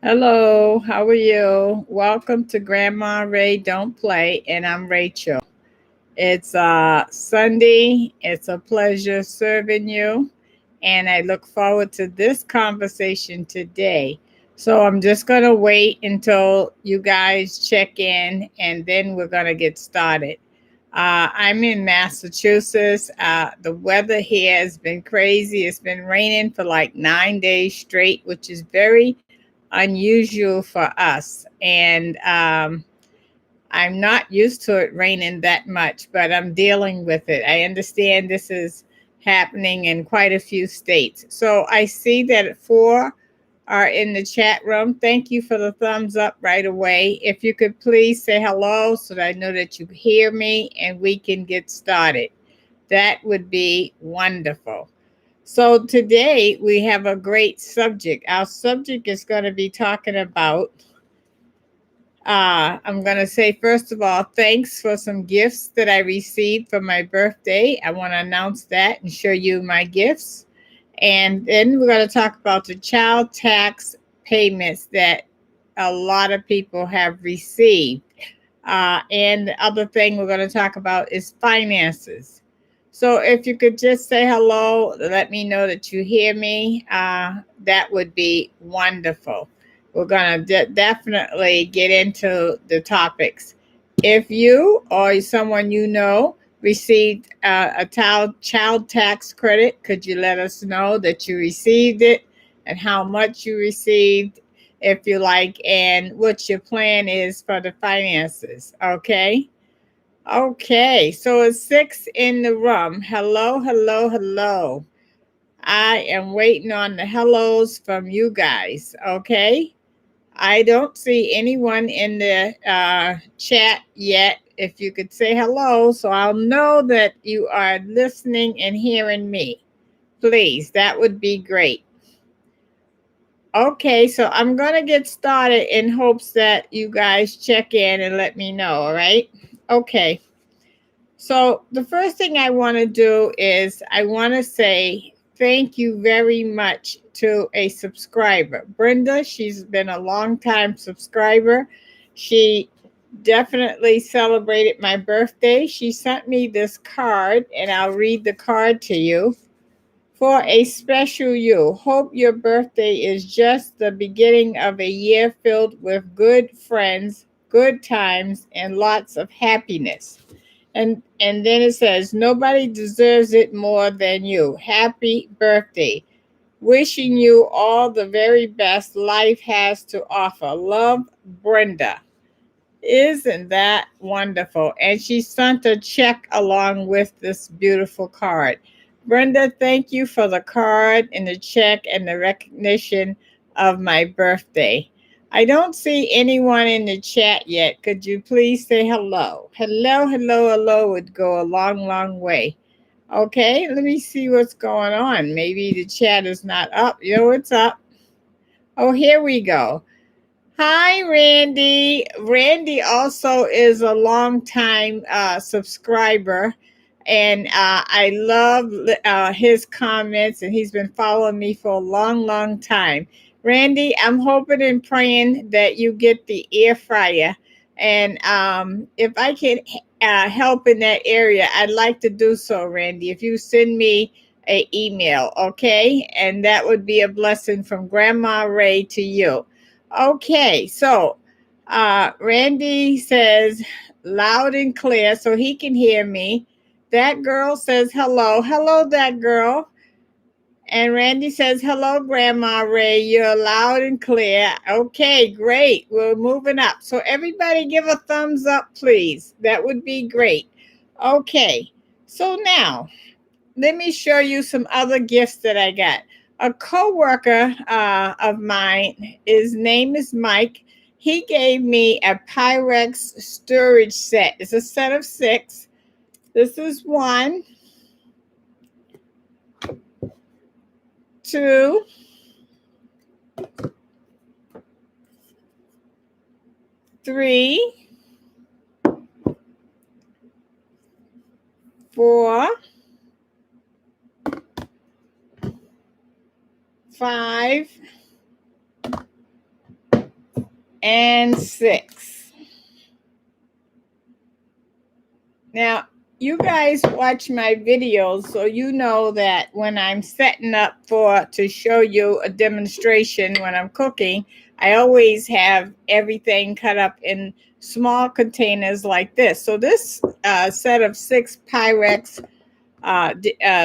Hello, how are you? Welcome to Grandma Ray Don't Play, and I'm Rachel. It's Sunday. It's a pleasure serving you, and I look forward to this conversation today. So I'm just going to wait until you guys check in, and then we're going to get started. I'm in Massachusetts. The weather here has been crazy. It's been raining for like 9 days straight, which is very unusual for us. And I'm not used to it raining that much, but I'm dealing with it. I understand this is happening in quite a few states. So I see that four are in the chat room. Thank you for the thumbs up right away. If you could please say hello so that I know that you hear me and we can get started. That would be wonderful. So today we have a great subject. Our subject is going to be talking about I'm going to say, first of all, thanks for some gifts that I received for my birthday. I want to announce that and show you my gifts. And then we're going to talk about the child tax payments that a lot of people have received. And the other thing we're going to talk about is finances. So if you could just say hello, let me know that you hear me, that would be wonderful. We're going to definitely get into the topics. If you or someone you know received a child tax credit, could you let us know that you received it and how much you received, if you like, and what your plan is for the finances? Okay. Okay, so it's six in the room. Hello, hello, hello. I am waiting on the hellos from you guys. Okay. I don't see anyone in the chat yet. If you could say hello, so I'll know that you are listening and hearing me. Please, that would be great. Okay, so I'm going to get started in hopes that you guys check in and let me know, all right? Okay. So the first thing I want to do is I want to say thank you very much to a subscriber. Brenda, she's been a long time subscriber. She definitely celebrated my birthday. She sent me this card, and I'll read the card to you. For a special you, hope your birthday is just the beginning of a year filled with good friends, good times, and lots of happiness. And then it says, nobody deserves it more than you. Happy birthday. Wishing you all the very best life has to offer. Love, Brenda. Isn't that wonderful? And she sent a check along with this beautiful card. Brenda, thank you for the card and the check and the recognition of my birthday. I don't see anyone in the chat yet. Could you please say hello? Hello, hello, hello would go a long, long way. Okay, let me see what's going on. Maybe the chat is not up. Yo, it's up. Oh, here we go. Hi, Randy. Randy also is a long-time subscriber, and I love his comments, and he's been following me for a long, long time. Randy, I'm hoping and praying that you get the air fryer, and if I can help in that area, I'd like to do so, Randy. If you send me a email, okay, and that would be a blessing from Grandma Ray to you. Okay, so Randy says loud and clear so he can hear me. That girl says hello. Hello, that girl. And Randy says, hello, Grandma Ray. You're loud and clear. Okay, great. We're moving up. So everybody give a thumbs up, please. That would be great. Okay, so now let me show you some other gifts that I got. A coworker of mine, his name is Mike. He gave me a Pyrex storage set. It's a set of 6. This is 1, 2, 3, 4, 5, and 6. Now, you guys watch my videos, so you know that when I'm setting up to show you a demonstration when I'm cooking, I always have everything cut up in small containers like this. So this set of 6 Pyrex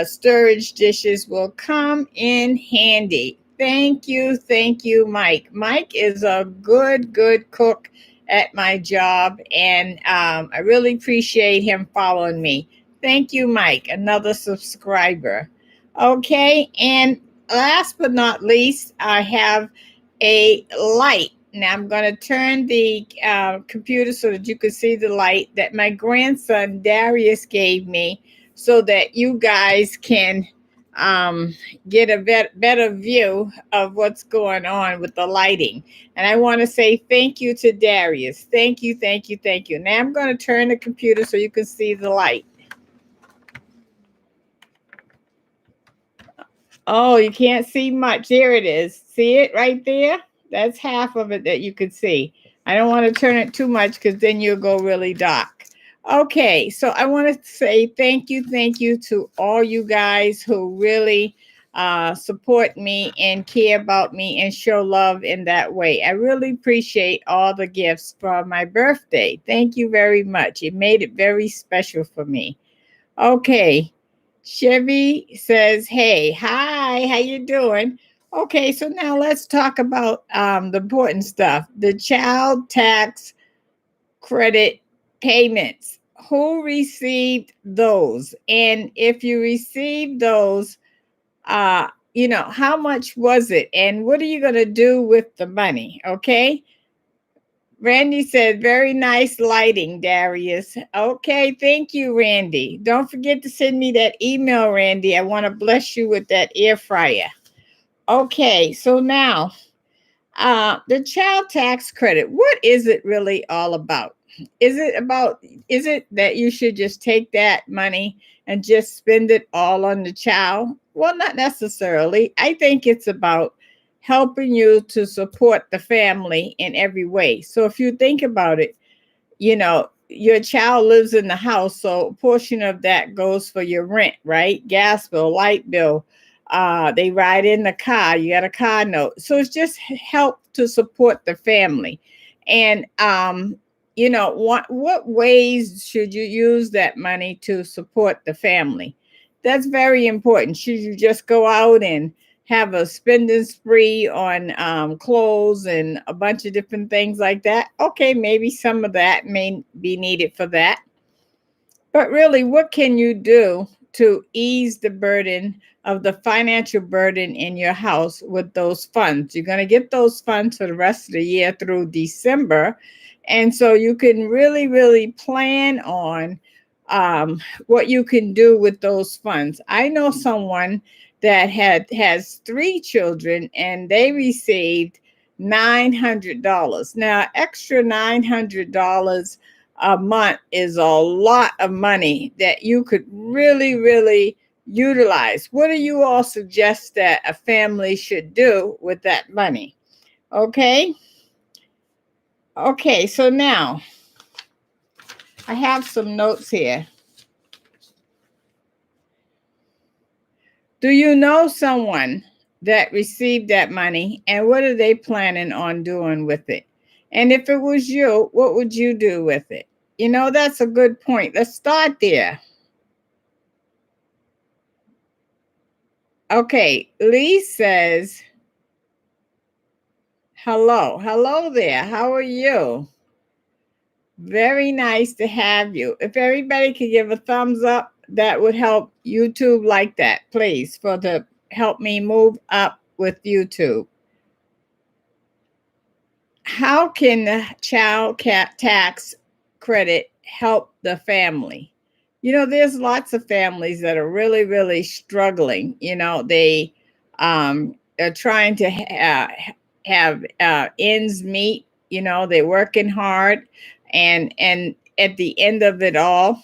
storage dishes will come in handy. Thank you, Mike. Mike is a good cook at my job, and I really appreciate him following me. Thank you, Mike, another subscriber. Okay, and last but not least, I have a light. Now I'm going to turn the computer so that you can see the light that my grandson Darius gave me, so that you guys can get a better view of what's going on with the lighting. And I want to say thank you to Darius. Thank you. Now I'm going to turn the computer so you can see the light. Oh, you can't see much. There it is. See it right there? That's half of it that you could see. I don't want to turn it too much because then you'll go really dark. Okay, so I want to say thank you to all you guys who really support me and care about me and show love in that way. I really appreciate all the gifts for my birthday. Thank you very much. It made it very special for me. Okay, Chevy says, hey, hi, how you doing? Okay, so now let's talk about the important stuff, the child tax credit payments. Who received those? And if you received those, how much was it? And what are you going to do with the money? Okay. Randy said, very nice lighting, Darius. Okay, thank you, Randy. Don't forget to send me that email, Randy. I want to bless you with that air fryer. Okay, so now, the child tax credit, what is it really all about? Is it that you should just take that money and just spend it all on the child? Well, not necessarily. I think it's about helping you to support the family in every way. So if you think about it, your child lives in the house, so a portion of that goes for your rent, right? Gas bill, light bill. They ride in the car. You got a car note. So it's just help to support the family. And what ways should you use that money to support the family? That's very important. Should you just go out and have a spending spree on clothes and a bunch of different things like that? Okay, maybe some of that may be needed for that. But really, what can you do to ease the burden of the financial burden in your house with those funds? You're going to get those funds for the rest of the year through December. And so you can really plan on what you can do with those funds. I know someone that has 3 children and they received $900. Now, extra $900 a month is a lot of money that you could really utilize. What do you all suggest that a family should do with that money? Okay, so now I have some notes here. Do you know someone that received that money, and what are they planning on doing with it? And if it was you, what would you do with it? That's a good point. Let's start there. Okay, Lee says, hello there. How are you? Very nice to have you. If everybody could give a thumbs up, that would help YouTube like that, please, help me move up with YouTube. How can the child tax credit help the family? There's lots of families that are really struggling. They are trying to have ends meet. They're working hard, and at the end of it all,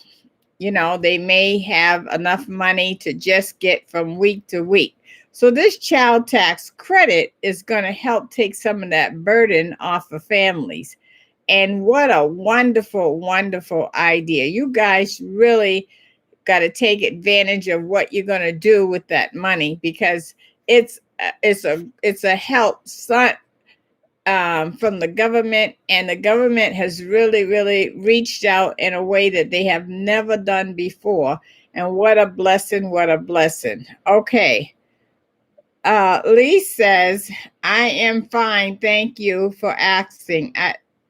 they may have enough money to just get from week to week. So this child tax credit is going to help take some of that burden off of families. And what a wonderful, wonderful idea. You guys really got to take advantage of what you're going to do with that money, because it's a help from the government, and the government has really, really reached out in a way that they have never done before. And what a blessing, what a blessing. Okay. Lee says, I am fine. Thank you for asking.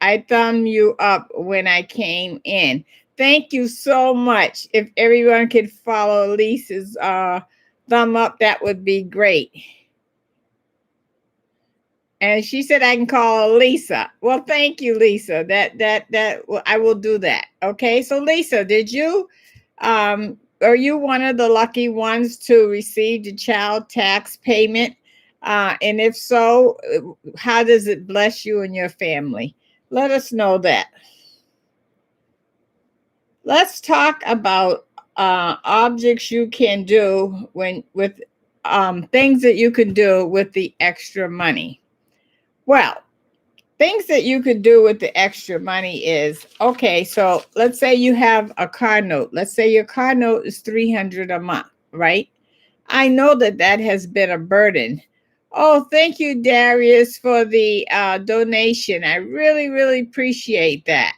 I thumb you up when I came in. Thank you so much. If everyone could follow Lisa's thumb up, that would be great. And she said I can call her Lisa. Well, thank you, Lisa. That I will do that. Okay. So Lisa, did you are you one of the lucky ones to receive the child tax payment? And if so, how does it bless you and your family? Let us know that. Let's talk about objects you can do with things that you can do with the extra money. Well, things that you could do with the extra money is, okay, so let's say you have a car note. Let's say your car note is $300 a month, right? I know that has been a burden. Oh, thank you, Darius, for the donation. I really, really appreciate that.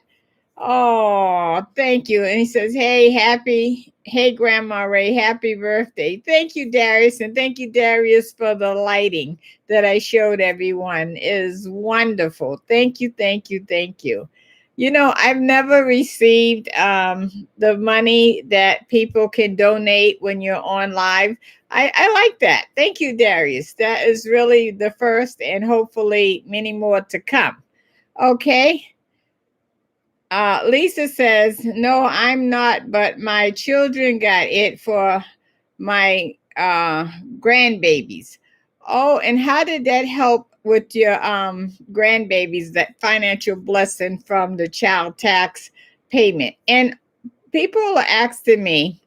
Oh, thank you. And he says, hey, Grandma Ray, happy birthday. Thank you, Darius. And thank you, Darius, for the lighting that I showed everyone. It is wonderful. Thank you, thank you, thank you. You know, I've never received the money that people can donate when you're on live. I like that. Thank you, Darius. That is really the first, and hopefully many more to come. Okay. Lisa says, no, I'm not, but my children got it for my grandbabies. Oh, and how did that help with your grandbabies, that financial blessing from the child tax payment? And people are asking me,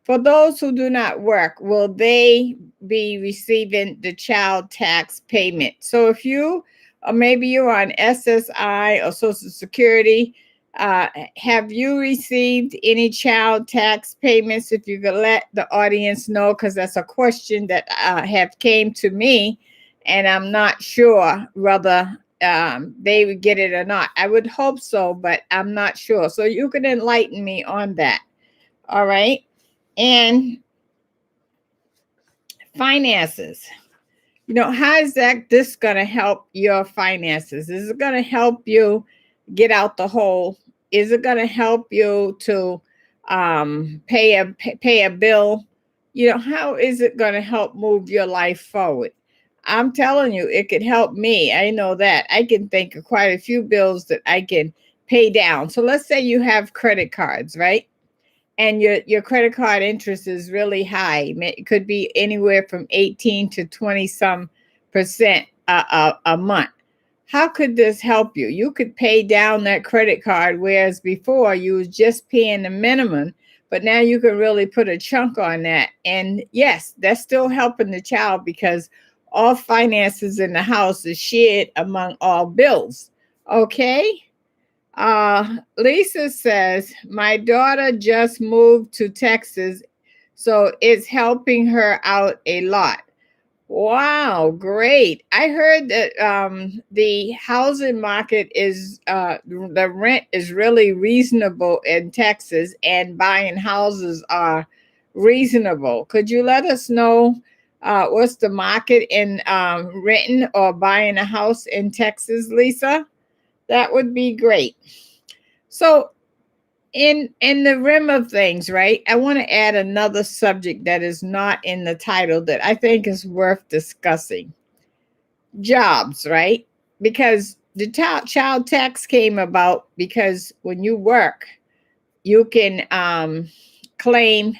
for those who do not work, will they be receiving the child tax payment? So if you, or maybe you're on SSI or Social Security, have you received any child tax payments? If you could let the audience know, because that's a question that have came to me, and I'm not sure whether they would get it or not. I would hope so, but I'm not sure. So you can enlighten me on that. All right. And finances. You know, how is this going to help your finances? Is it going to help you get out the hole? Is it going to help you to pay a bill? You know, how is it going to help move your life forward? I'm telling you, it could help me. I know that. I can think of quite a few bills that I can pay down. So let's say you have credit cards, right? And your credit card interest is really high. It could be anywhere from 18 to 20 some percent a month. How could this help you? You could pay down that credit card, whereas before you was just paying the minimum, but now you can really put a chunk on that. And yes, that's still helping the child, because all finances in the house is shared among all bills. Okay. Lisa says, my daughter just moved to Texas, so it's helping her out a lot. Wow, great. I heard that the housing market is, the rent is really reasonable in Texas, and buying houses are reasonable. Could you let us know what's the market in renting or buying a house in Texas, Lisa? That would be great. So in the rim of things, right, I want to add another subject that is not in the title that I think is worth discussing. Jobs, right? Because the child tax came about because when you work, you can claim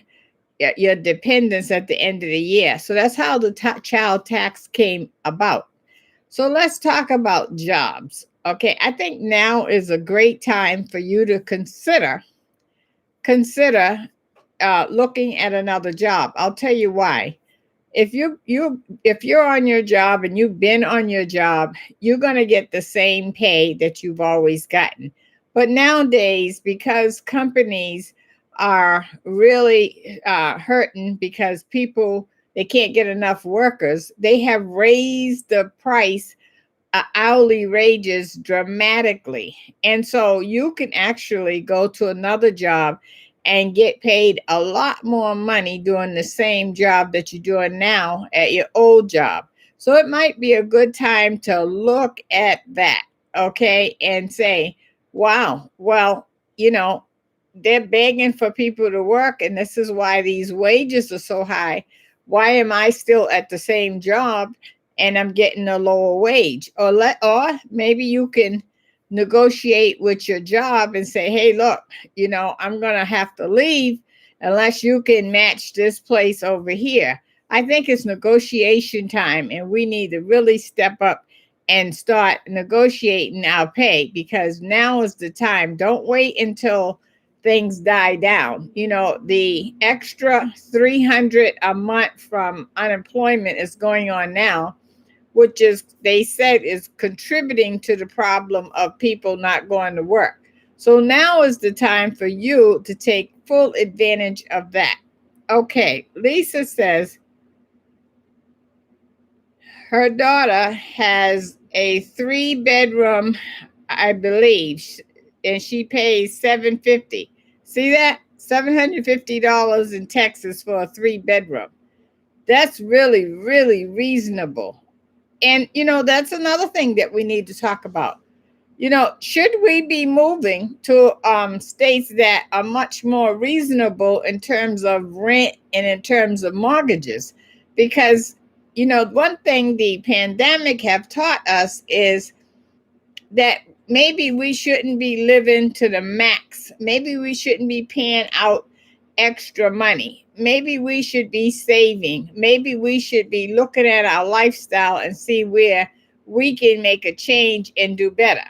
your dependents at the end of the year. So that's how the child tax came about. So let's talk about jobs. Okay, I think now is a great time for you to consider looking at another job. I'll tell you why. if you're on your job and you've been on your job, you're going to get the same pay that you've always gotten. But nowadays, because companies are really hurting because people, they can't get enough workers, they have raised the price hourly wages dramatically. And so you can actually go to another job and get paid a lot more money doing the same job that you're doing now at your old job. So it might be a good time to look at that, okay, and say, wow, well, you know, they're begging for people to work, and this is why these wages are so high. Why am I still at the same job and I'm getting a lower wage? Or maybe you can negotiate with your job and say, hey, look, you know, I'm going to have to leave unless you can match this place over here. I think it's negotiation time, and we need to really step up and start negotiating our pay, because now is the time. Don't wait until things die down. You know, the extra 300 a month from unemployment is going on now, which is, they said, is contributing to the problem of people not going to work. So now is the time for you to take full advantage of that. Okay, Lisa says her daughter has a 3-bedroom, I believe, and she pays $750. See that? $750 in Texas for a 3-bedroom. That's really, really reasonable. And, you know, that's another thing that we need to talk about. You know, should we be moving to states that are much more reasonable in terms of rent and in terms of mortgages? Because, you know, one thing the pandemic have taught us is that maybe we shouldn't be living to the max. Maybe we shouldn't be paying out extra money. Maybe we should be saving. Maybe we should be looking at our lifestyle and see where we can make a change and do better.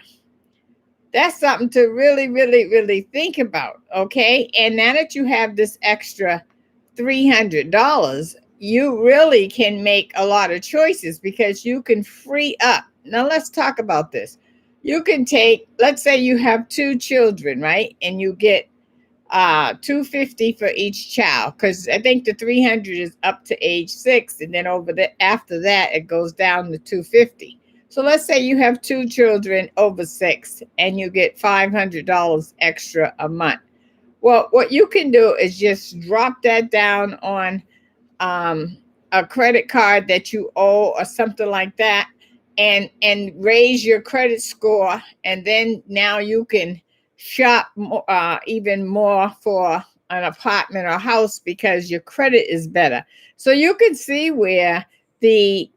That's something to really, really, really think about, okay? And now that you have this extra $300, you really can make a lot of choices, because you can free up. Now, let's talk about this. You can take, let's say you have 2 children, right? And you get $250 for each child, because I think the 300 is up to age 6, and then after that it goes down to $250. So let's say you have 2 children over 6 and you get $500 extra a month. Well, what you can do is just drop that down on a credit card that you owe or something like that, and raise your credit score, and then now you can shop even more for an apartment or house because your credit is better. So you can see where the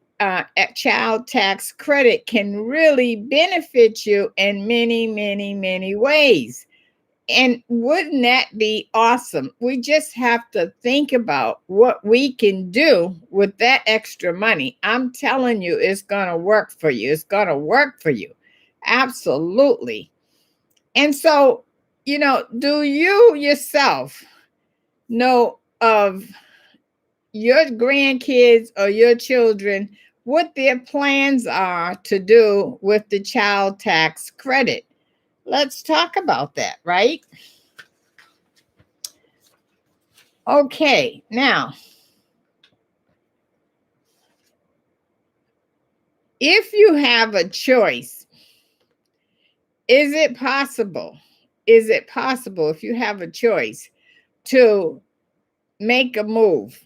child tax credit can really benefit you in many, many, many ways. And wouldn't that be awesome? We just have to think about what we can do with that extra money. I'm telling you, it's going to work for you. It's going to work for you. Absolutely. And so, you know, do you yourself know of your grandkids or your children, what their plans are to do with the child tax credit? Let's talk about that, right? Okay, now, if you have a choice, is it possible? Is it possible, if you have a choice, to make a move?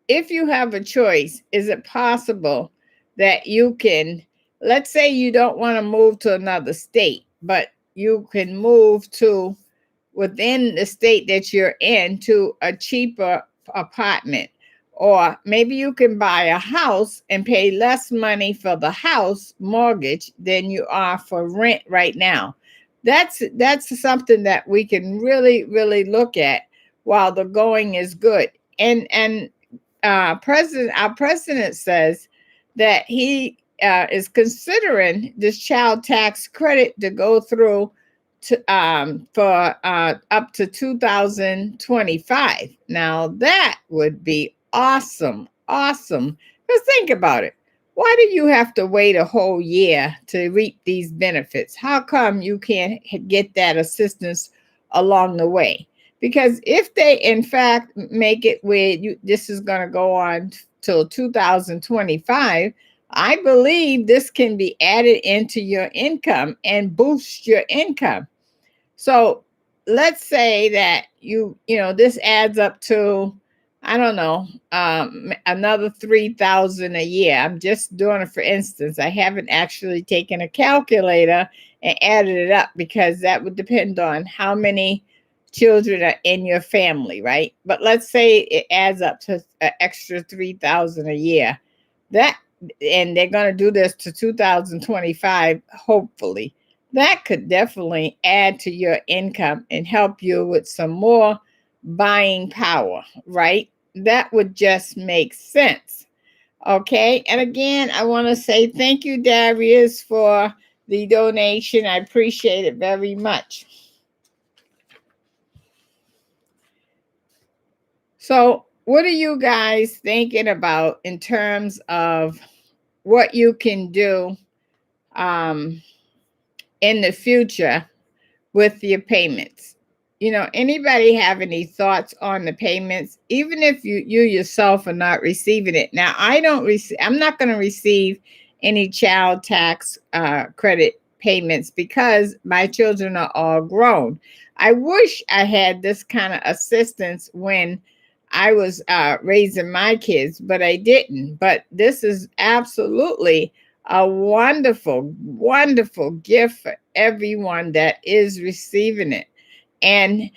If you have a choice, is it possible that you can, let's say you don't want to move to another state, but you can move to within the state that you're in to a cheaper apartment, or maybe you can buy a house and pay less money for the house mortgage than you are for rent right now. That's something that we can really, really look at while the going is good. And our president says that he is considering this child tax credit to go through for up to 2025. Now that would be awesome. awesome. Because think about it. Why do you have to wait a whole year to reap these benefits? How come you can't get that assistance along the way? Because if they, in fact, make it where this is going to go on till 2025, I believe this can be added into your income and boost your income. So let's say that this adds up to, I don't know, another 3,000 a year. I'm just doing it for instance. I haven't actually taken a calculator and added it up because that would depend on how many children are in your family, right? But let's say it adds up to an extra 3,000 a year. And they're going to do this to 2025, hopefully. That could definitely add to your income and help you with some more buying power, right? That would just make sense. Okay. And again, I want to say thank you, Darius, for the donation. I appreciate it very much. So, what are you guys thinking about in terms of what you can do in the future with your payments? Anybody have any thoughts on the payments, even if you yourself are not receiving it? Now, I'm not going to receive any child tax credit payments because my children are all grown. I wish I had this kind of assistance when I was raising my kids, but I didn't. But this is absolutely a wonderful, wonderful gift for everyone that is receiving it. And,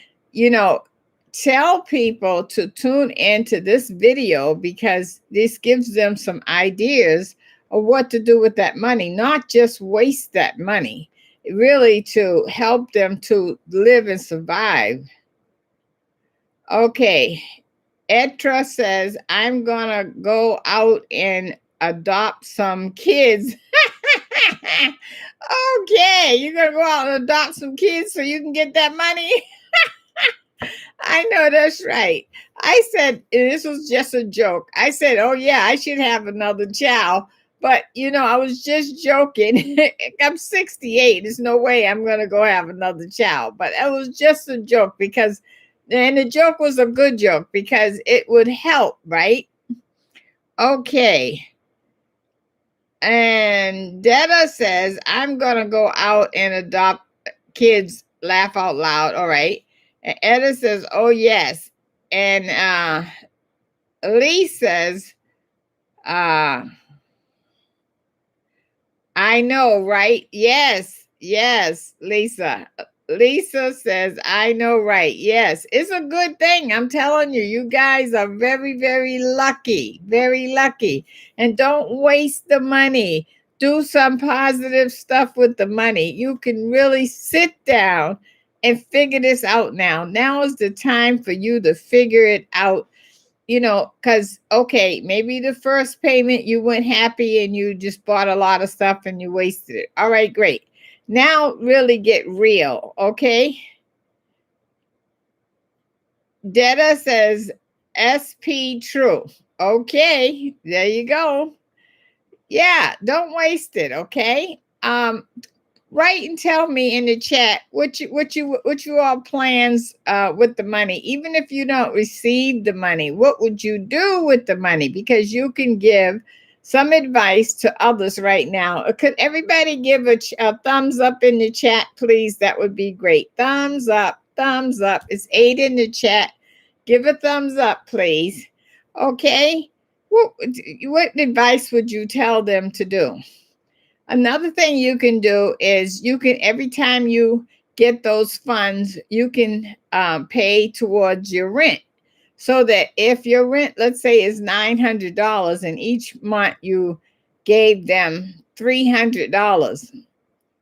tell people to tune into this video because this gives them some ideas of what to do with that money, not just waste that money, really to help them to live and survive. Okay. Etra says, I'm going to go out and adopt some kids. Okay, you're going to go out and adopt some kids so you can get that money? I know that's right. I said, this was just a joke. I said, oh, yeah, I should have another child. But, I was just joking. I'm 68. There's no way I'm going to go have another child. But it was just a joke and the joke was a good joke because it would help, right? Okay. And Detta says, I'm going to go out and adopt kids. Laugh out loud. All right. And Etta says, oh, yes. And Lee says, I know, right? Yes, Lisa. Lisa says, I know, right? Yes, it's a good thing. I'm telling you, you guys are very, very lucky, very lucky. And don't waste the money. Do some positive stuff with the money. You can really sit down and figure this out now. Now is the time for you to figure it out. Because, okay, maybe the first payment you went happy and you just bought a lot of stuff and you wasted it. All right, great. Now really get real, okay? Detta says SP true. Okay, there you go. Yeah, don't waste it, okay? Write and tell me in the chat what you all plans with the money. Even if you don't receive the money, what would you do with the money? Because you can give some advice to others right now. Could everybody give a thumbs up in the chat, please? That would be great. Thumbs up, thumbs up. It's 8 in the chat. Give a thumbs up, please. Okay. What advice would you tell them to do? Another thing you can do is every time you get those funds, you can pay towards your rent. So that if your rent, let's say, is $900 and each month you gave them $300,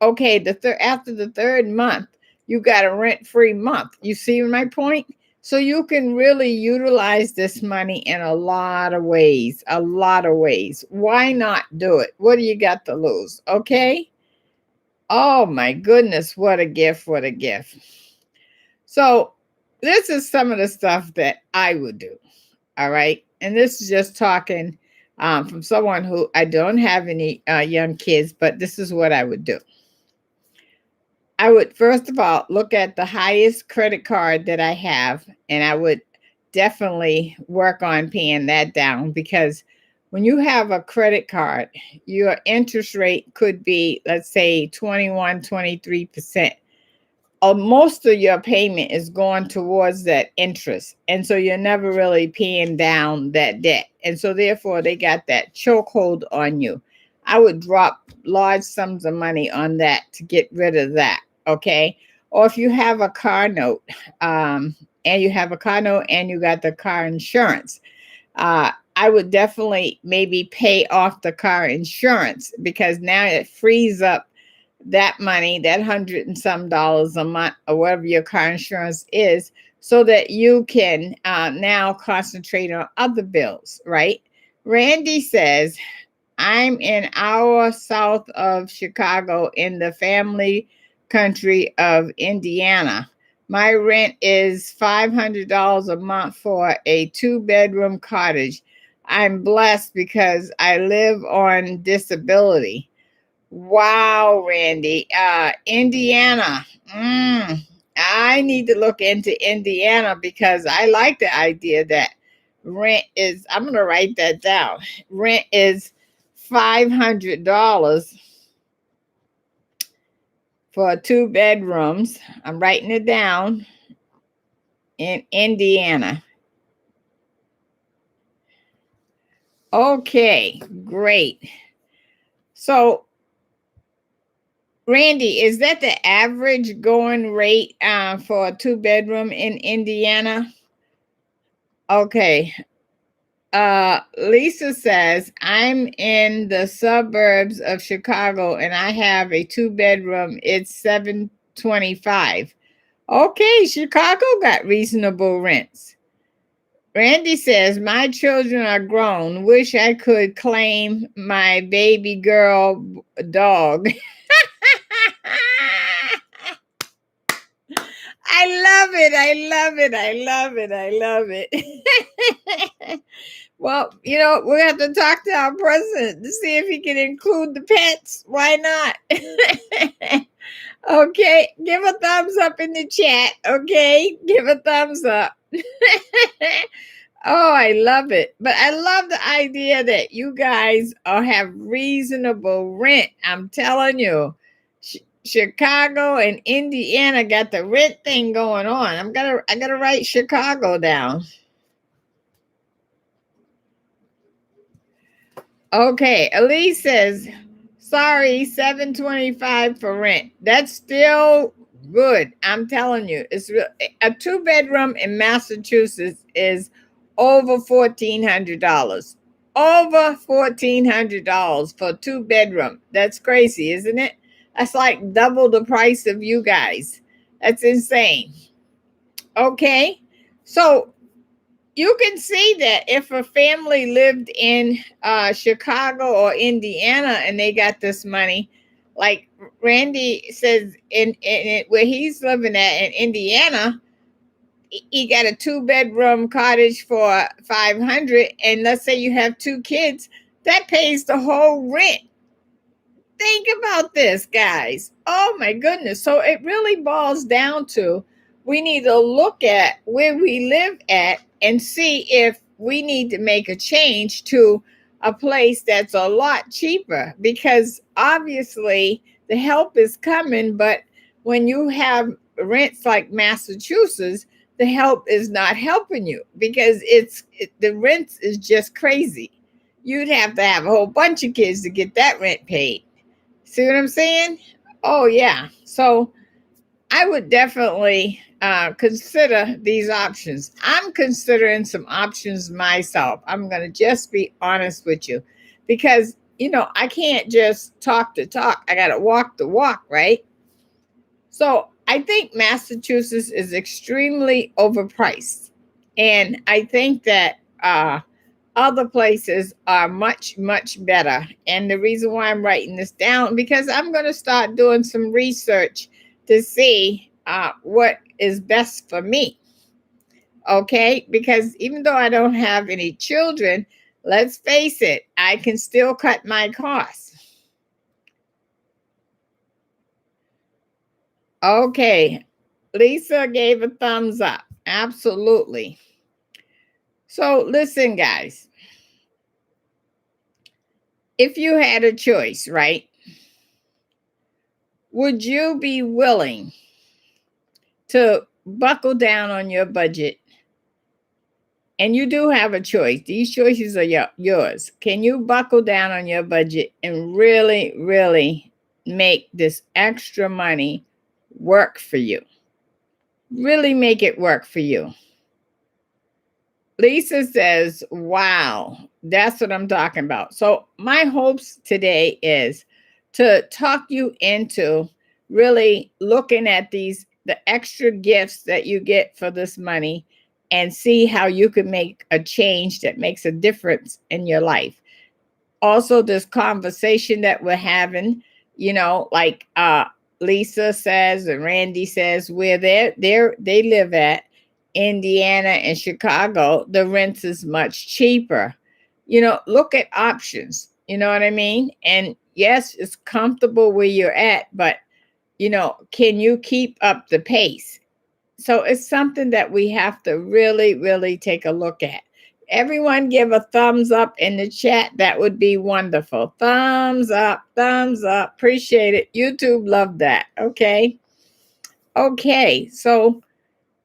okay, after the third month, you got a rent-free month. You see my point? So you can really utilize this money in a lot of ways, Why not do it? What do you got to lose? Okay. Oh my goodness. What a gift. What a gift. So this is some of the stuff that I would do. All right. And this is just talking from someone who I don't have any young kids, but this is what I would do. I would first of all look at the highest credit card that I have, and I would definitely work on paying that down, because when you have a credit card, your interest rate could be, let's say, 21, 23%. Most of your payment is going towards that interest. And so you're never really paying down that debt. And so therefore they got that chokehold on you. I would drop large sums of money on that to get rid of that. Okay. Or if you have a car note, and you have a car note and you got the car insurance, I would definitely maybe pay off the car insurance, because now it frees up that money, that $100 and some a month, or whatever your car insurance is, so that you can now concentrate on other bills, right? Randy says, I'm in our south of Chicago in the family country of Indiana. My rent is $500 a month for a 2-bedroom cottage. I'm blessed because I live on disability. Wow, Randy. Indiana. I need to look into Indiana, because I like the idea that rent is, I'm going to write that down. Rent is $500 for 2 bedrooms. I'm writing it down, in Indiana. Okay, great. So, Randy, is that the average going rate for a 2-bedroom in Indiana? Okay. Lisa says, I'm in the suburbs of Chicago and I have a 2-bedroom. It's $725. Okay, Chicago got reasonable rents. Randy says, my children are grown. Wish I could claim my baby girl dog. I love it. I love it. I love it. I love it. Well, we have to talk to our president to see if he can include the pets. Why not? Okay. Give a thumbs up in the chat. Okay. Give a thumbs up. Oh, I love it. But I love the idea that you guys have reasonable rent. I'm telling you. Chicago and Indiana got the rent thing going on. I gotta write Chicago down. Okay, Elise says, sorry, $725 for rent. That's still good. I'm telling you, it's a 2-bedroom in Massachusetts is over $1,400. Over $1,400 for a 2-bedroom. That's crazy, isn't it? That's like double the price of you guys. That's insane. Okay. So you can see that if a family lived in Chicago or Indiana and they got this money, like Randy says, in where he's living at in Indiana, he got a 2-bedroom cottage for $500, and let's say you have 2 kids, that pays the whole rent. Think about this, guys. Oh my goodness. So it really boils down to, we need to look at where we live at and see if we need to make a change to a place that's a lot cheaper, because obviously the help is coming, but when you have rents like Massachusetts, the help is not helping you, because the rent is just crazy. You'd have to have a whole bunch of kids to get that rent paid. See what I'm saying? Oh, yeah. So I would definitely consider these options. I'm considering some options myself. I'm going to just be honest with you, because, I can't just talk the talk. I got to walk the walk, right? So I think Massachusetts is extremely overpriced. And I think that other places are much, much better. And the reason why I'm writing this down, because I'm going to start doing some research to see what is best for me. Okay, because even though I don't have any children, let's face it, I can still cut my costs. Okay, Lisa gave a thumbs up. Absolutely. So listen, guys, if you had a choice, right, would you be willing to buckle down on your budget? And you do have a choice. These choices are yours. Can you buckle down on your budget and really, really make this extra money work for you? Really make it work for you. Lisa says, wow, that's what I'm talking about. So my hopes today is to talk you into really looking at the extra gifts that you get for this money and see how you can make a change that makes a difference in your life. Also, this conversation that we're having, like Lisa says and Randy says, where they live at, Indiana and Chicago, the rent is much cheaper. Look at options. You know what I mean? And yes, it's comfortable where you're at, but can you keep up the pace? So it's something that we have to really, really take a look at. Everyone give a thumbs up in the chat. That would be wonderful. Thumbs up, thumbs up. Appreciate it. YouTube love that. Okay. Okay. So,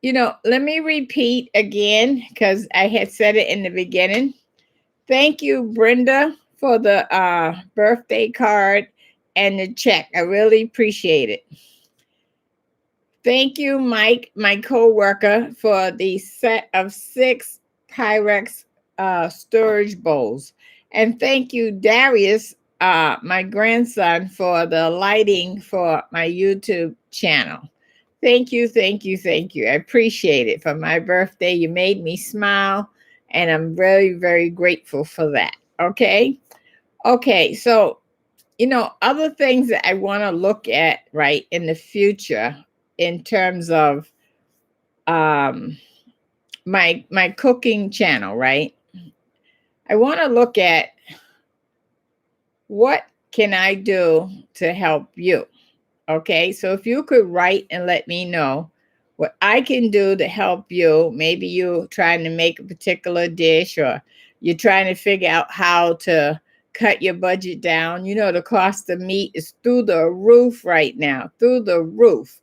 let me repeat again because I had said it in the beginning. Thank you, Brenda, for the birthday card and the check. I really appreciate it. Thank you, Mike, my co-worker, for the set of 6 Pyrex storage bowls. And thank you, Darius, my grandson, for the lighting for my YouTube channel. Thank you, thank you, thank you. I appreciate it. For my birthday, you made me smile, and I'm very, very grateful for that. Okay? Okay, so, other things that I want to look at, right, in the future in terms of my cooking channel, right? I want to look at what can I do to help you. Okay, so if you could write and let me know what I can do to help you. Maybe you're trying to make a particular dish, or you're trying to figure out how to cut your budget down. The cost of meat is through the roof right now, through the roof.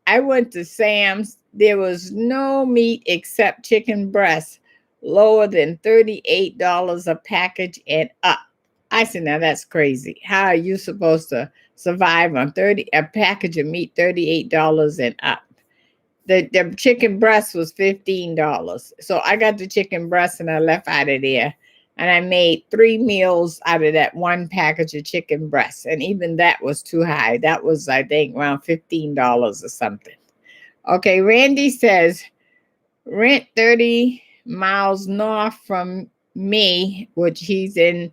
I went to Sam's. There was no meat except chicken breast lower than $38 a package and up. I said, now that's crazy. How are you supposed to survive on a package of meat, $38 and up? The chicken breast was $15. So I got the chicken breast and I left out of there. And I made 3 meals out of that one package of chicken breast. And even that was too high. That was, I think, around $15 or something. Okay, Randy says, rent 30 miles north from me, which he's in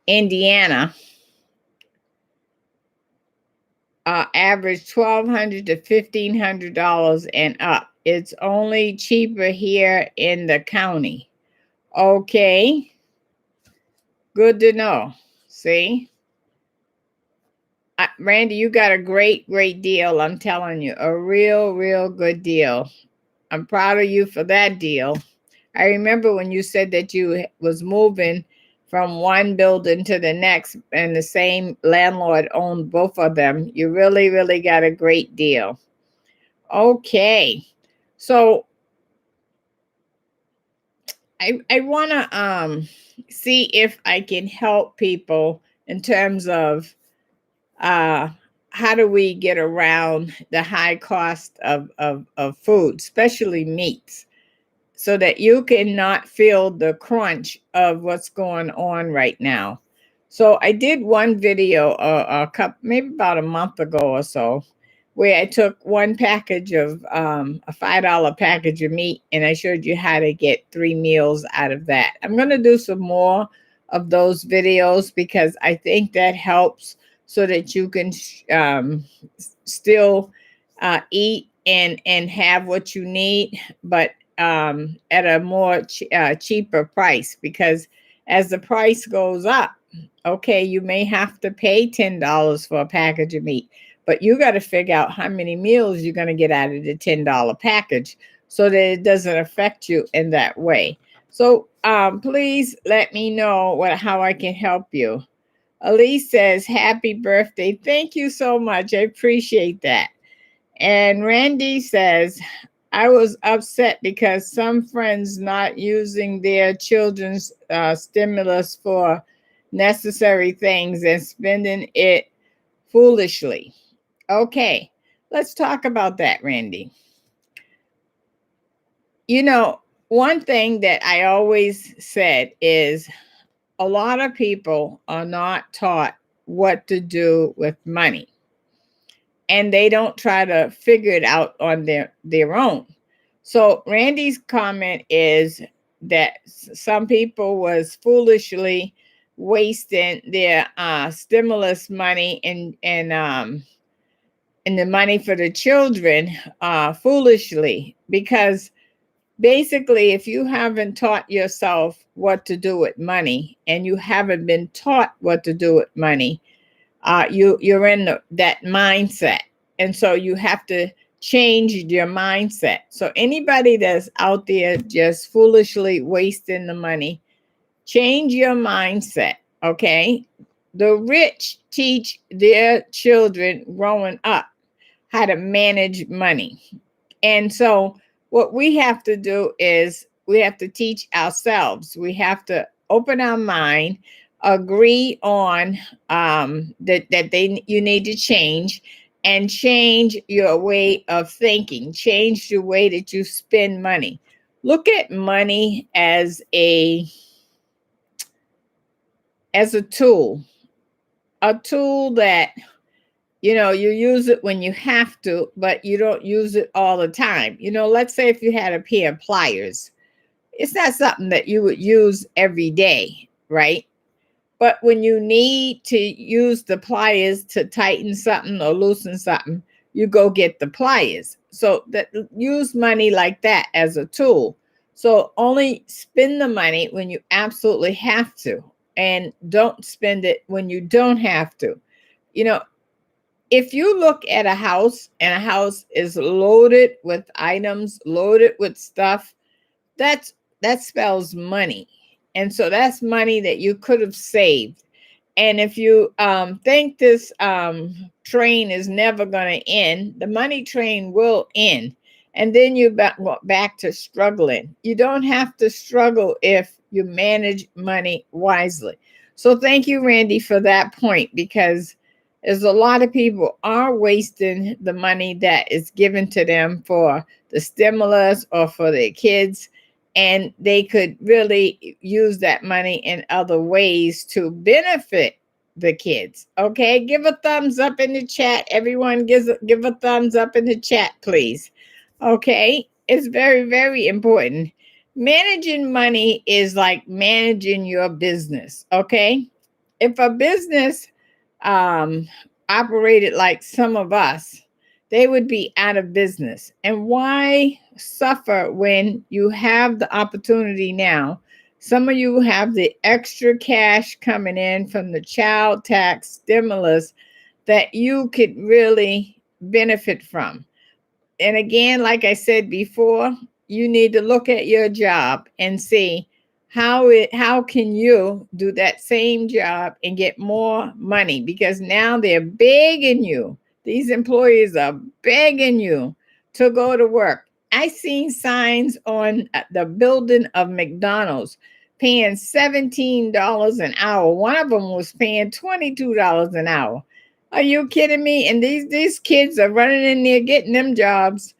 Indiana. Average $1,200 to $1,500 and up. It's only cheaper here in the county. Okay. Good to know. See? Randy, you got a great, great deal. I'm telling you, a real, real good deal. I'm proud of you for that deal. I remember when you said that you was moving from one building to the next and the same landlord owned both of them. You really, really got a great deal. Okay. So I want to see if I can help people in terms of how do we get around the high cost of food, especially meats, so that you cannot feel the crunch of what's going on right now. So I did one video maybe about a month ago or so, where I took one package of a $5 package of meat, and I showed you how to get 3 meals out of that. I'm going to do some more of those videos because I think that helps so that you can still eat and have what you need, but at a more cheaper price, because as the price goes up, okay, you may have to pay $10 for a package of meat, but you got to figure out how many meals you're going to get out of the $10 package so that it doesn't affect you in that way. So please let me know how I can help you. Elise says, happy birthday. Thank you so much. I appreciate that. And Randy says, I was upset because some friends not using their children's stimulus for necessary things and spending it foolishly. Okay, let's talk about that, Randy. You know, one thing that I always said is a lot of people are not taught what to do with money, and they don't try to figure it out on their own. So Randy's comment is that some people was foolishly wasting their stimulus money and the money for the children foolishly, because basically, if you haven't taught yourself what to do with money and you haven't been taught what to do with money, you're in that mindset. And so you have to change your mindset. So anybody that's out there just foolishly wasting the money, change your mindset, okay? The rich teach their children growing up how to manage money. And so what we have to do is we have to teach ourselves. We have to open our mind, agree on that you need to change, and change your way of thinking, change the way that you spend money. Look at money as a tool that, you know, you use it when you have to, but you don't use it all the time. You know, let's say if you had a pair of pliers, it's not something that you would use every day, right? But when you need to use the pliers to tighten something or loosen something, you go get the pliers. So that, use money like that as a tool. So only spend the money when you absolutely have to, and don't spend it when you don't have to. You know, if you look at a house and a house is loaded with items, loaded with stuff, that spells money. And so that's money that you could have saved. And if you think this train is never going to end, the money train will end. And then you back to struggling. You don't have to struggle if you manage money wisely. So thank you, Randy, for that point, because there's a lot of people are wasting the money that is given to them for the stimulus or for their kids, and they could really use that money in other ways to benefit the kids. Okay, give a thumbs up in the chat. Everyone give a thumbs up in the chat, please. Okay, it's very, very important. Managing money is like managing your business. Okay, if a business operated like some of us, they would be out of business. And why suffer when you have the opportunity now? Some of you have the extra cash coming in from the child tax stimulus that you could really benefit from. And again, like I said before, you need to look at your job and see how can you do that same job and get more money, because now they're begging you. These employees are begging you to go to work. I seen signs on the building of McDonald's paying $17 an hour. One of them was paying $22 an hour. Are you kidding me? And these kids are running in there getting them jobs,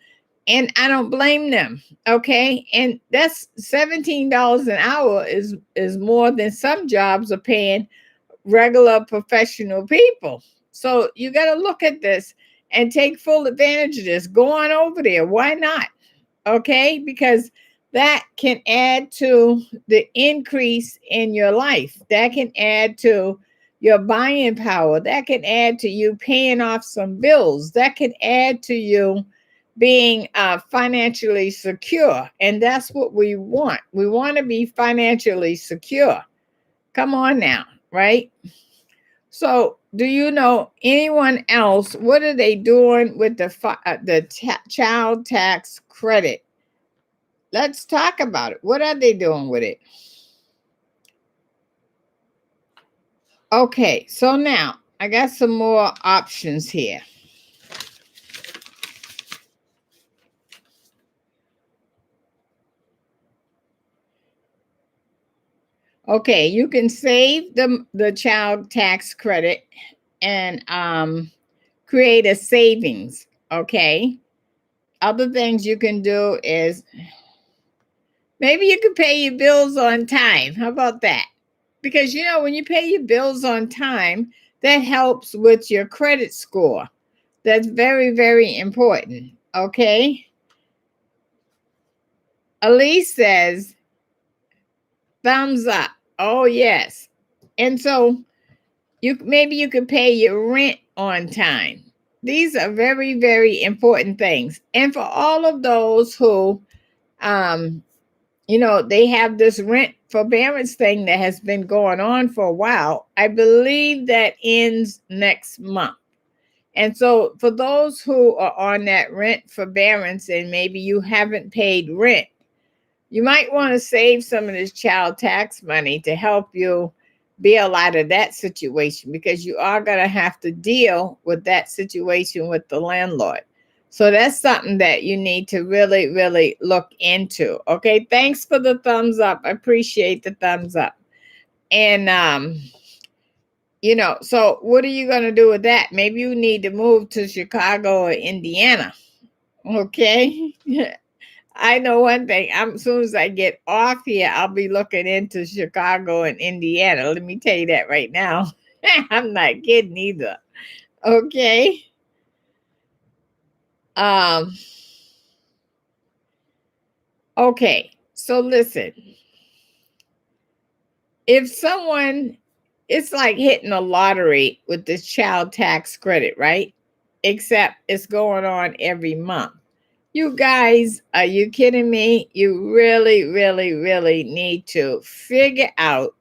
and I don't blame them. Okay, and that's $17 an hour is more than some jobs are paying regular professional people. So you got to look at this and take full advantage of this. Go on over there. Why not? Okay, because that can add to the increase in your life. That can add to your buying power. That can add to you paying off some bills. That can add to you being financially secure. And that's what we want. We want to be financially secure. Come on now, right? So, do you know anyone else? What are they doing with the child tax credit? Let's talk about it. What are they doing with it? Okay, so now I got some more options here. Okay, you can save the child tax credit and create a savings. Okay. Other things you can do is maybe you can pay your bills on time. How about that? Because you know, when you pay your bills on time, that helps with your credit score. That's very, very important. Okay. Elise says, thumbs up. Oh, yes. And so maybe you could pay your rent on time. These are very, very important things. And for all of those who they have this rent forbearance thing that has been going on for a while. I believe that ends next month. And so for those who are on that rent forbearance and maybe you haven't paid rent, you might want to save some of this child tax money to help you bail out of that situation, because you are going to have to deal with that situation with the landlord. So that's something that you need to really, really look into. Okay. Thanks for the thumbs up. I appreciate the thumbs up. And, so what are you going to do with that? Maybe you need to move to Chicago or Indiana. Okay. I know one thing. As soon as I get off here, I'll be looking into Chicago and Indiana. Let me tell you that right now. I'm not kidding either. Okay. Okay. So listen. If someone, it's like hitting a lottery with this child tax credit, right? Except it's going on every month. You guys, are you kidding me? You really, really, really need to figure out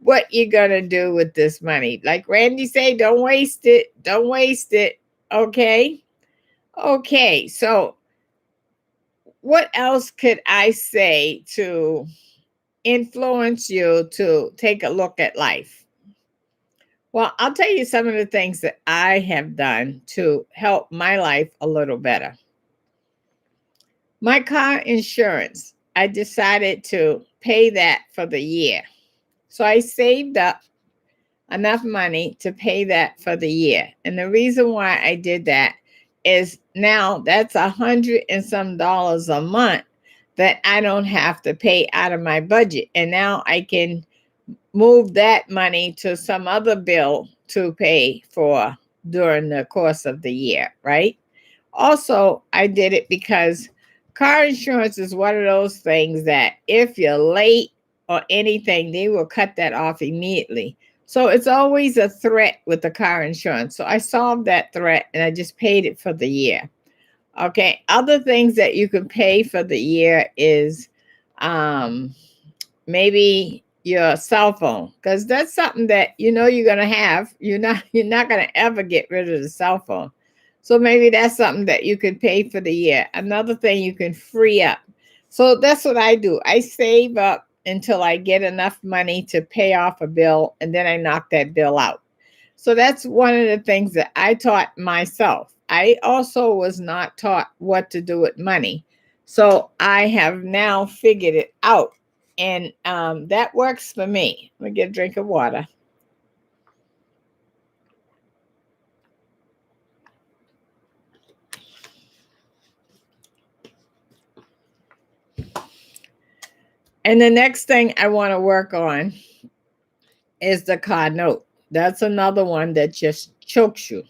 what you're going to do with this money. Like Randy say, don't waste it. Don't waste it. Okay. Okay. So what else could I say to influence you to take a look at life? Well, I'll tell you some of the things that I have done to help my life a little better. My car insurance, I decided to pay that for the year. So I saved up enough money to pay that for the year. And the reason why I did that is now that's $100 and some a month that I don't have to pay out of my budget. And now I can move that money to some other bill to pay for during the course of the year, right? Also, I did it because car insurance is one of those things that if you're late or anything, they will cut that off immediately. So it's always a threat with the car insurance. So I solved that threat and I just paid it for the year. Okay. Other things that you can pay for the year is maybe your cell phone, because that's something that you're gonna have. You're not gonna ever get rid of the cell phone. So maybe that's something that you could pay for the year. Another thing you can free up. So that's what I do. I save up until I get enough money to pay off a bill, and then I knock that bill out. So that's one of the things that I taught myself. I also was not taught what to do with money. So I have now figured it out. And that works for me. Let me get a drink of water. And the next thing I want to work on is the car note. That's another one that just chokes you.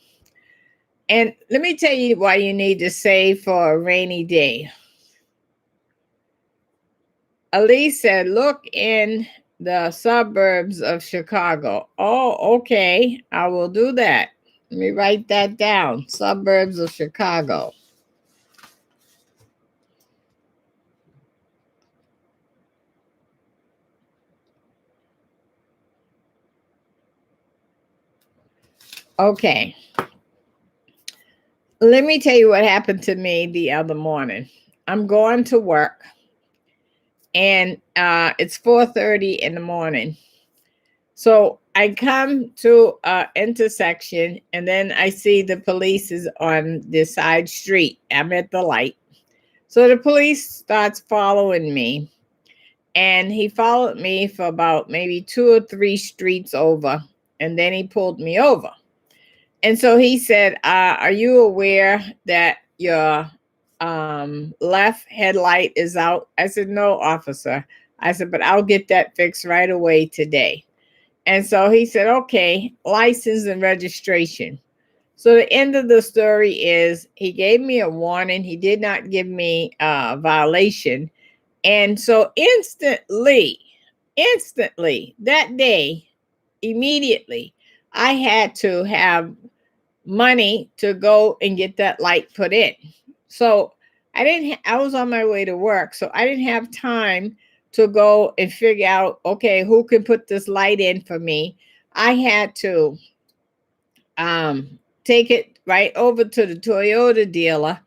And let me tell you why you need to save for a rainy day. Elise said, look in the suburbs of Chicago. Oh, okay. I will do that. Let me write that down. Suburbs of Chicago. Okay. Let me tell you what happened to me the other morning. I'm going to work and it's 4:30 in the morning. So I come to an intersection and then I see the police is on the side street. I'm at the light. So the police starts following me and he followed me for about maybe 2 or 3 streets over and then he pulled me over. And so he said, are you aware that your left headlight is out? I said, no, officer. I said, but I'll get that fixed right away today. And so he said, okay, license and registration. So the end of the story is he gave me a warning. He did not give me a violation. And so instantly, that day, immediately, I had to have money to go and get that light put in. So I was on my way to work. So I didn't have time to go and figure out, okay, who can put this light in for me. I had to take it right over to the Toyota dealer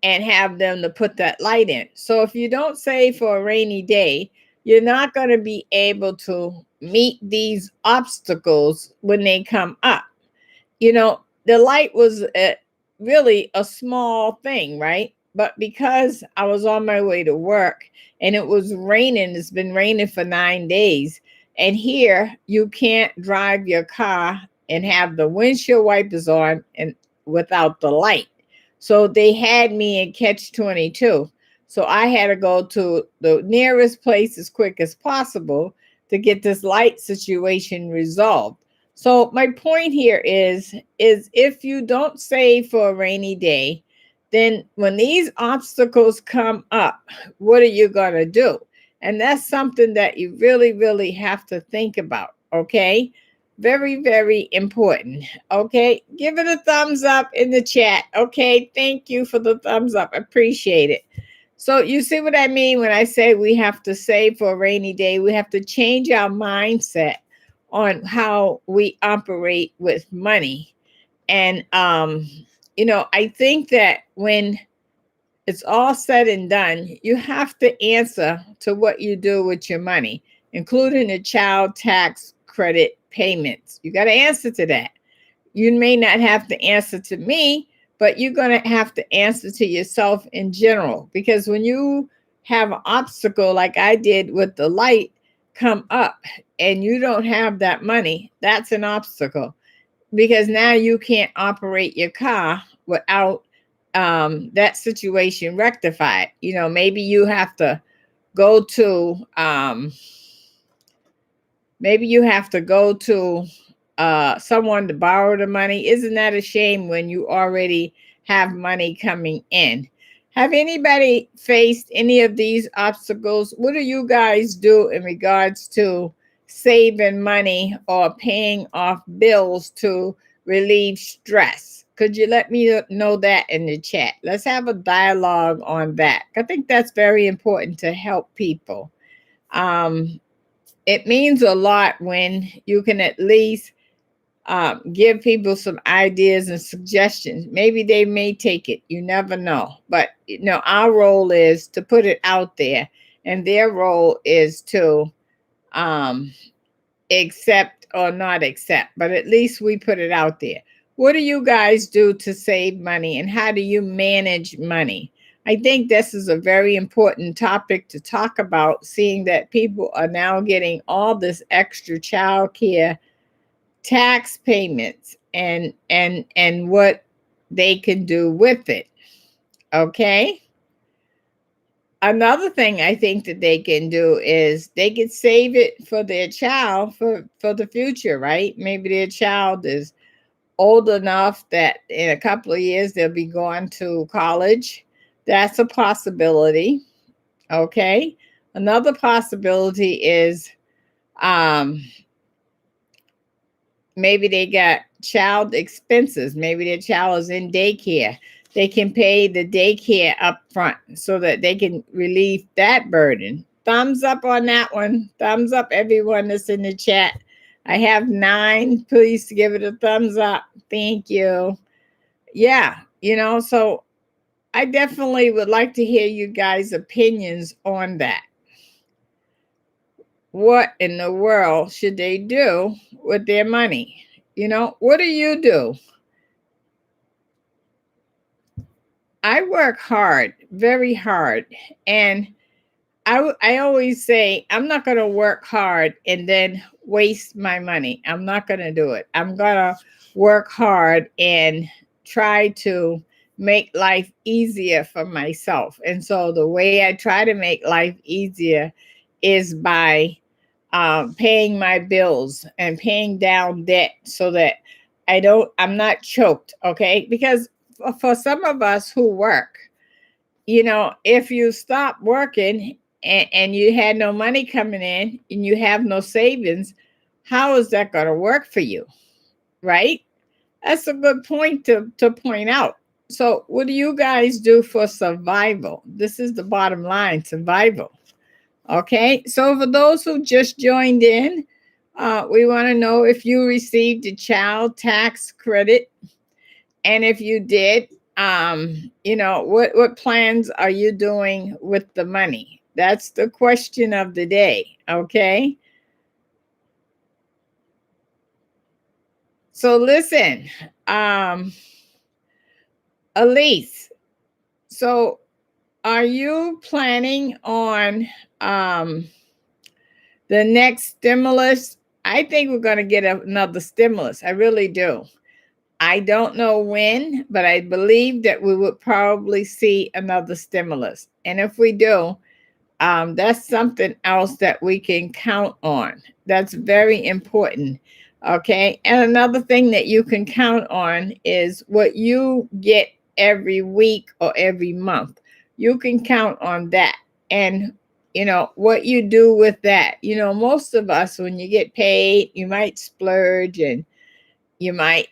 and have them to put that light in. So if you don't save for a rainy day, you're not going to be able to meet these obstacles when they come up. You know, the light was really a small thing, right? But because I was on my way to work and it was raining, it's been raining for 9 days. And here you can't drive your car and have the windshield wipers on and without the light. So they had me in catch 22. So I had to go to the nearest place as quick as possible to get this light situation resolved. So my point here is if you don't save for a rainy day, then when these obstacles come up, what are you going to do? And that's something that you really, really have to think about. Okay. Very, very important. Okay. Give it a thumbs up in the chat. Okay. Thank you for the thumbs up. Appreciate it. So you see what I mean when I say we have to save for a rainy day? We have to change our mindset on how we operate with money. And I think that when it's all said and done, you have to answer to what you do with your money, including the child tax credit payments. You got to answer to that. You may not have to answer to me, but you're going to have to answer to yourself in general. Because when you have an obstacle like I did with the light come up and you don't have that money, that's an obstacle. Because now you can't operate your car without that situation rectified. Maybe you have to go to someone to borrow the money. Isn't that a shame when you already have money coming in? Have anybody faced any of these obstacles? What do you guys do in regards to saving money or paying off bills to relieve stress? Could you let me know that in the chat? Let's have a dialogue on that. I think that's very important to help people. It means a lot when you can at least give people some ideas and suggestions. Maybe they may take it. You never know. But our role is to put it out there, and their role is to accept or not accept. But at least we put it out there. What do you guys do to save money, and how do you manage money? I think this is a very important topic to talk about, seeing that people are now getting all this extra child care tax payments and what they can do with it. Okay. Another thing I think that they can do is they can save it for their child for the future, right? Maybe their child is old enough that in a couple of years they'll be going to college. That's a possibility. Okay. Another possibility is maybe they got child expenses. Maybe their child is in daycare. They can pay the daycare up front so that they can relieve that burden. Thumbs up on that one. Thumbs up, everyone that's in the chat. I have 9. Please give it a thumbs up. Thank you. Yeah, so I definitely would like to hear you guys' opinions on that. What in the world should they do with their money? What do you do? I work hard, very hard. And I always say, I'm not going to work hard and then waste my money. I'm not going to do it. I'm going to work hard and try to make life easier for myself. And so the way I try to make life easier is by paying my bills and paying down debt so that I'm not choked. Okay. Because for some of us who work, if you stop working and you had no money coming in and you have no savings, how is that going to work for you? Right? That's a good point to point out. So, what do you guys do for survival? This is the bottom line, survival. Okay. So, for those who just joined in, we want to know if you received a child tax credit. And if you did, what plans are you doing with the money? That's the question of the day. Okay. So listen, Elise, so are you planning on the next stimulus? I think we're going to get another stimulus. I really do. I don't know when, but I believe that we would probably see another stimulus. And if we do, that's something else that we can count on. That's very important. Okay. And another thing that you can count on is what you get every week or every month. You can count on that. And, what you do with that. Most of us, when you get paid, you might splurge and you might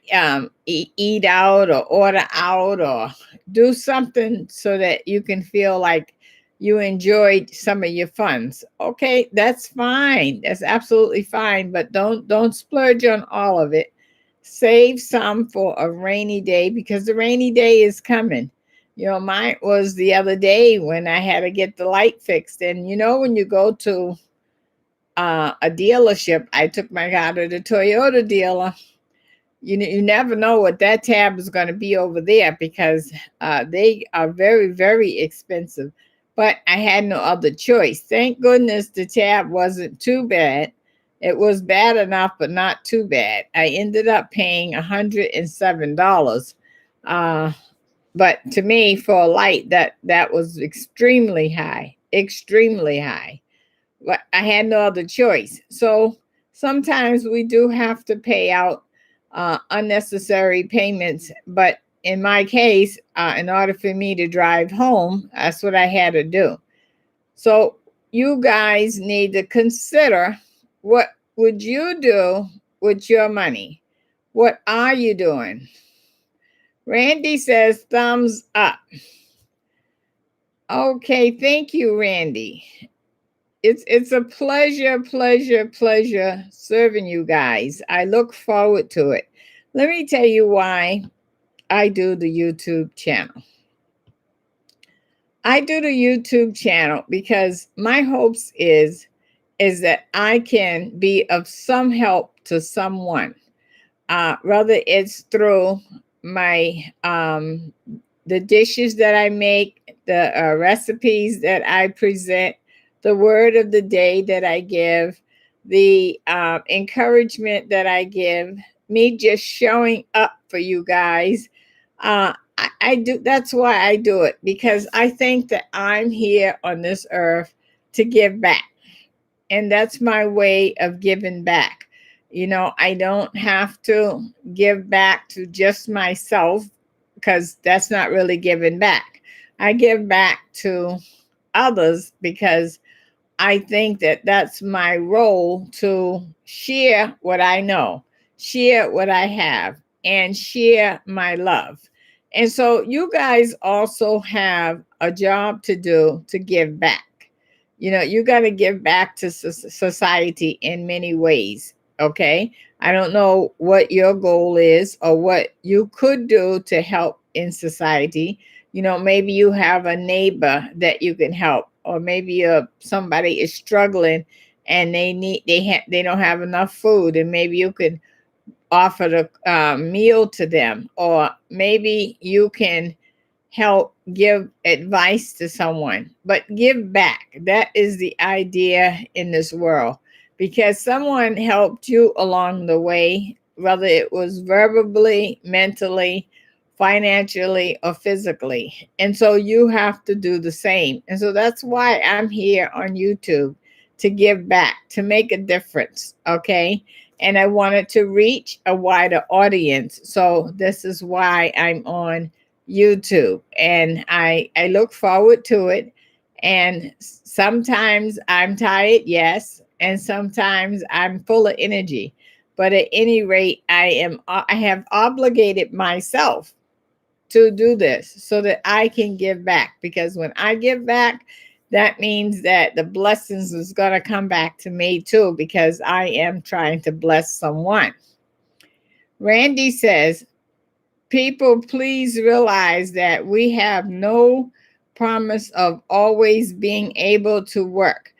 eat out or order out or do something so that you can feel like you enjoyed some of your funds. Okay, that's fine. That's absolutely fine, but don't splurge on all of it. Save some for a rainy day because the rainy day is coming. Mine was the other day when I had to get the light fixed. And when you go to a dealership, I took my car to the Toyota dealer. You never know what that tab is going to be over there because they are very, very expensive. But I had no other choice. Thank goodness the tab wasn't too bad. It was bad enough, but not too bad. I ended up paying $107. But to me, for a light, that was extremely high, extremely high. But I had no other choice. So sometimes we do have to pay out unnecessary payments. But in my case, in order for me to drive home, that's what I had to do. So you guys need to consider, what would you do with your money? What are you doing? Randy says thumbs up. Okay, thank you, Randy. It's a pleasure serving you guys. I look forward to it. Let me tell you why I do the YouTube channel. I do the YouTube channel because my hopes is that I can be of some help to someone. Whether it's through my the dishes that I make, the recipes that I present, the word of the day that I give, the encouragement that I give, me just showing up for you guys. I do. That's why I do it, because I think that I'm here on this earth to give back. And that's my way of giving back. I don't have to give back to just myself, because that's not really giving back. I give back to others because I think that that's my role, to share what I know, share what I have, and share my love. And so you guys also have a job to do to give back. You got to give back to society in many ways. Okay. I don't know what your goal is or what you could do to help in society. You know, maybe you have a neighbor that you can help, or maybe somebody is struggling and they don't have enough food, and maybe you could offer the meal to them, or maybe you can help give advice to someone, but give back. That is the idea in this world, because someone helped you along the way, whether it was verbally, mentally, financially, or physically. And so you have to do the same. And so that's why I'm here on YouTube, to give back, to make a difference. Okay. And I wanted to reach a wider audience. So this is why I'm on YouTube, and I look forward to it. And sometimes I'm tired, yes, and sometimes I'm full of energy. But at any rate, I have obligated myself to do this so that I can give back, because when I give back, that means that the blessings is going to come back to me too, because I am trying to bless someone. Randy says, people, please realize that we have no promise of always being able to work.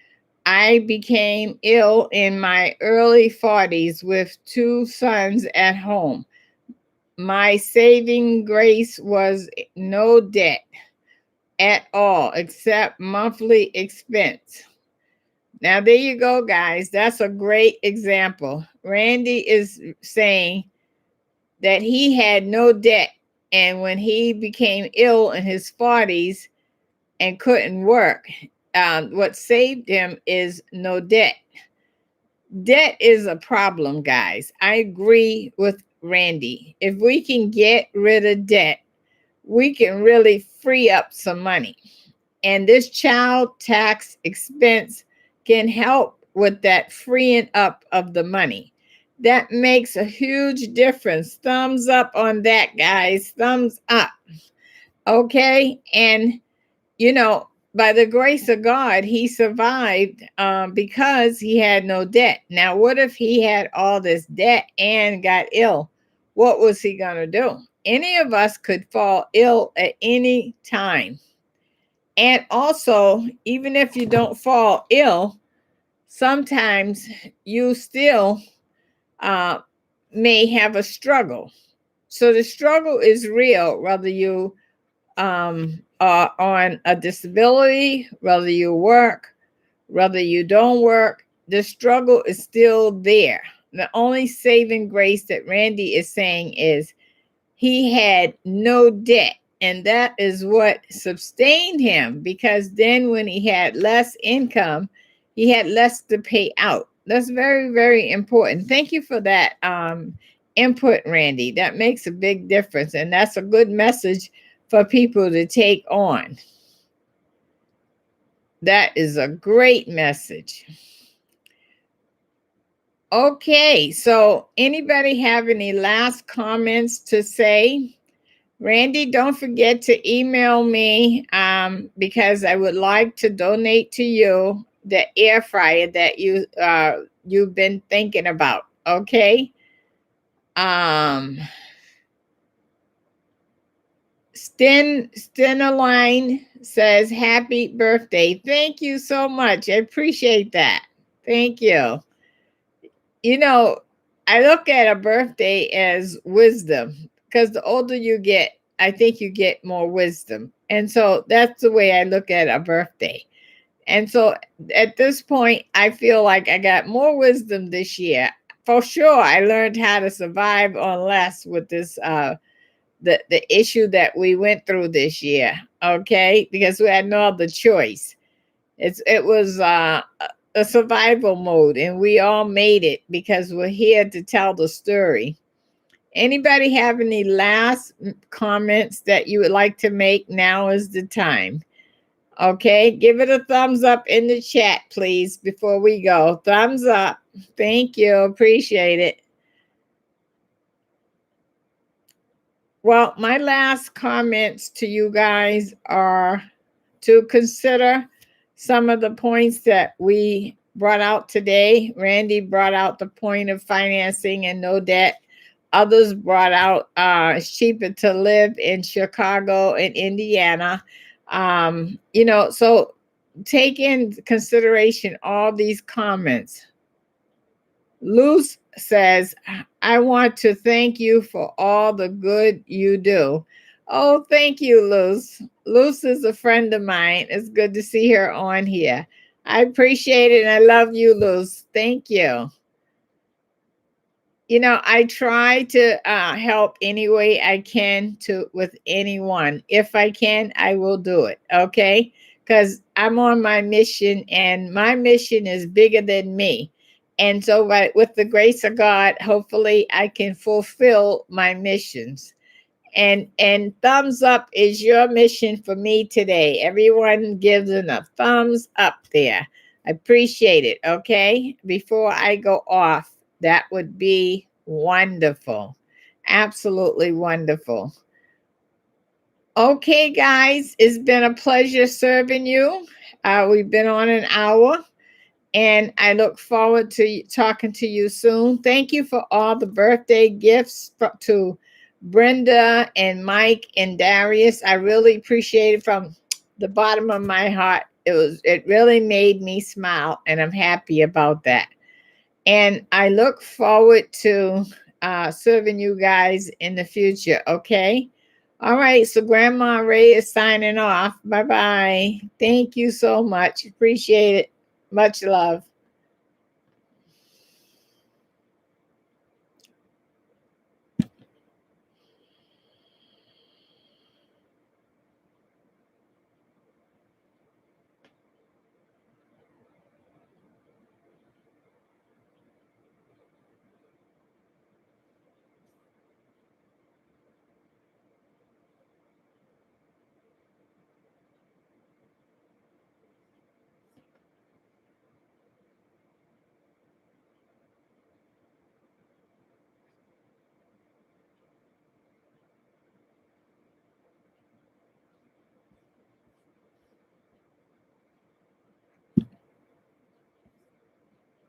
I became ill in my early 40s with 2 sons at home. My saving grace was no debt at all except monthly expense. Now, there you go, guys. That's a great example. Randy is saying that he had no debt. And when he became ill in his 40s and couldn't work, what saved him is no debt. Debt is a problem, guys. I agree with Randy. If we can get rid of debt, we can really free up some money. And this child tax expense can help with that freeing up of the money. That makes a huge difference. Thumbs up on that, guys. Thumbs up. Okay. And, you know, by the grace of God, he survived because he had no debt. Now, what if he had all this debt and got ill? What was he going to do? Any of us could fall ill at any time. And also, even if you don't fall ill, sometimes you still may have a struggle. So the struggle is real, whether you are on a disability, whether you work, whether you don't work, the struggle is still there. The only saving grace that Randy is saying is he had no debt. And that is what sustained him, because then when he had less income, he had less to pay out. That's very, very important. Thank you for that input, Randy. That makes a big difference. And that's a good message for people to take on. That is a great message. Okay, so anybody have any last comments to say? Randy, don't forget to email me because I would like to donate to you the air fryer that you've been thinking about. Okay. Stenaline says happy birthday. Thank you so much. I appreciate that. Thank you. You know, I look at a birthday as wisdom, because the older you get, I think you get more wisdom. And so that's the way I look at a birthday. And so at this point, I feel like I got more wisdom this year. For sure, I learned how to survive on less with this the issue that we went through this year. Okay, because we had no other choice. It was a survival mode, and we all made it because we're here to tell the story. Anybody have any last comments that you would like to make? Now is the time. Okay, give it a thumbs up in the chat, please, before we go. Thumbs up. Thank you. Appreciate it. Well, my last comments to you guys are to consider some of the points that we brought out today. Randy brought out the point of financing and no debt. Others brought out it's cheaper to live in Chicago and Indiana. So take in consideration all these comments. Luz says, I want to thank you for all the good you do. Oh, thank you, Luz. Luz is a friend of mine. It's good to see her on here. I appreciate it and I love you, Luz. Thank you. I try to help any way I can with anyone. If I can, I will do it. Okay, because I'm on my mission, and my mission is bigger than me. And so, with the grace of God, hopefully, I can fulfill my missions. And thumbs up is your mission for me today. Everyone gives a thumbs up there. I appreciate it. Okay, before I go off. That would be wonderful. Absolutely wonderful. Okay, guys, it's been a pleasure serving you. We've been on an hour, and I look forward to talking to you soon. Thank you for all the birthday gifts to Brenda and Mike and Darius. I really appreciate it from the bottom of my heart. It really made me smile, and I'm happy about that. And I look forward to serving you guys in the future. Okay. All right. So Grandma Ray is signing off. Bye bye. Thank you so much. Appreciate it. Much love.